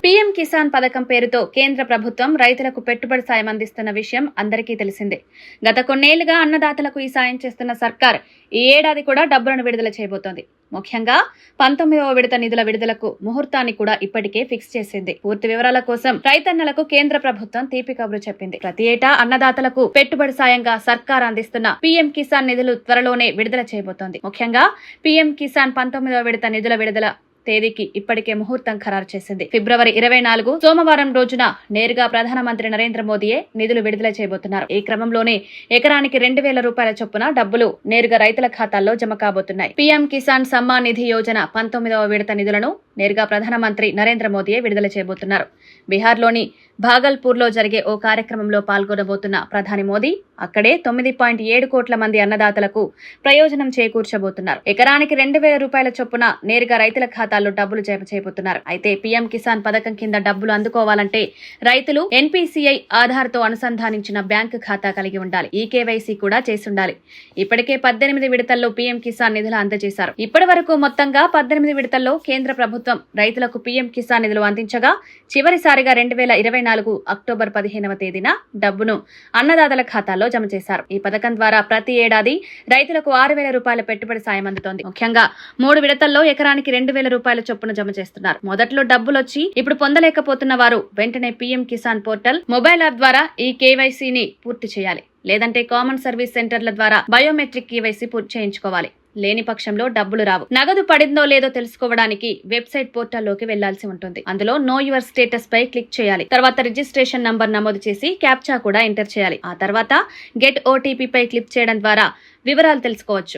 PM Kisan పథకం పేరుతో కేంద్ర ప్రభుత్వం రైతులకు పెట్టుబడి సాయం అందిస్తున్న విషయం అందరికీ తెలిసిందే. గత కొన్నేళ్లుగా అన్నదాతలకు ఈ సాయం చేస్తున్న సర్కార్ ఈ ఏడాది కూడా డబ్బులను విడుదల చేయబోతోంది. ముఖ్యంగా 19వ విడత నిధుల విడుదలకు ముహూర్తాన్ని కూడా ఇప్పటికే ఫిక్స్ చేసింది. పూర్తి వివరాల కోసం రైతన్నలకు కేంద్ర ప్రభుత్వం తీపి కబురు చెప్పింది. ప్రతి ఏటా అన్నదాతలకు పెట్టుబడి సాయంగా సర్కార్ అందిస్తున్న పీఎం కిసాన్ నిధులు త్వరలోనే విడుదల చేయబోతోంది. ముఖ్యంగా పీఎం కిసాన్ 19వ విడత నిధుల విడుదల తేదీకి ఇప్పటికే ముహూర్తం ఖరారు చేసింది. ఫిబ్రవరి 24 సోమవారం రోజున నేరుగా ప్రధానమంత్రి నరేంద్ర మోదీయే నిధులు విడుదల చేయబోతున్నారు. ఈ క్రమంలోనే ఎకరానికి 2,000 రూపాయల చొప్పున డబ్బులు నేరుగా రైతుల ఖాతాల్లో జమ కాబోతున్నాయి. పీఎం కిసాన్ సమ్మాన్ నిధి యోజన 19వ విడత నిధులను నేరుగా ప్రధానమంత్రి నరేంద్ర మోదీయే విడుదల చేయబోతున్నారు. బీహార్లోని భాగల్పూర్లో జరిగే ఓ కార్యక్రమంలో పాల్గొనబోతున్న ప్రధాని మోదీ అక్కడే 9.7 కోట్ల మంది అన్నదాతలకు ప్రయోజనం చేకూర్చబోతున్నారు. ఎకరానికి 2,000 రూపాయల చొప్పున నేరుగా రైతుల ఖాతాల్లో డబ్బులు జమ చేయబోతున్నారు. అయితే పీఎం కిసాన్ పథకం కింద డబ్బులు అందుకోవాలంటే రైతులు ఎన్పీసీఐ ఆధార్తో అనుసంధానించిన బ్యాంకు ఖాతా కలిగి ఉండాలి. ఈ కేవైసీ కూడా చేసుండాలి. ఇప్పటికే 18 విడతల్లో పీఎం కిసాన్ నిధులు అందజేశారు. ఇప్పటి వరకు మొత్తంగా 18 విడతల్లో కేంద్ర ప్రభుత్వం రైతులకు పీఎం కిసాన్ నిధులు అందించగా చివరిసారిగా 2024 అక్టోబర్ 15వ తేదీన డబ్బును అన్నదాతల ఖాతాల్లో జమ చేశారు. ఈ పథకం ద్వారా ప్రతి ఏడాది రైతులకు 6,000 రూపాయల పెట్టుబడి సాయం అందుతోంది. ముఖ్యంగా 3 విడతల్లో ఎకరానికి 2,000 రూపాయల చొప్పున జమ చేస్తున్నారు. మొదట్లో డబ్బులొచ్చి ఇప్పుడు పొందలేకపోతున్న వారు వెంటనే PM Kisan portal mobile app ద్వారా ఈ కేవైసీని పూర్తి చేయాలి. లేదంటే కామన్ సర్వీస్ సెంటర్ల ద్వారా బయోమెట్రిక్ కేవైసీ పూర్తి చేయించుకోవాలి. లేని పక్షంలో డబ్బులు రావు. నగదు పడిందో లేదో తెలుసుకోవడానికి వెబ్సైట్ పోర్టల్లోకి వెళ్లాల్సి ఉంటుంది. అందులో నో యువర్ స్టేటస్ పై క్లిక్ చేయాలి. తర్వాత రిజిస్ట్రేషన్ నంబర్ నమోదు చేసి క్యాప్చా కూడా ఎంటర్ చేయాలి. ఆ తర్వాత గెట్ ఓటీపీ పై క్లిక్ చేయడం ద్వారా వివరాలు తెలుసుకోవచ్చు.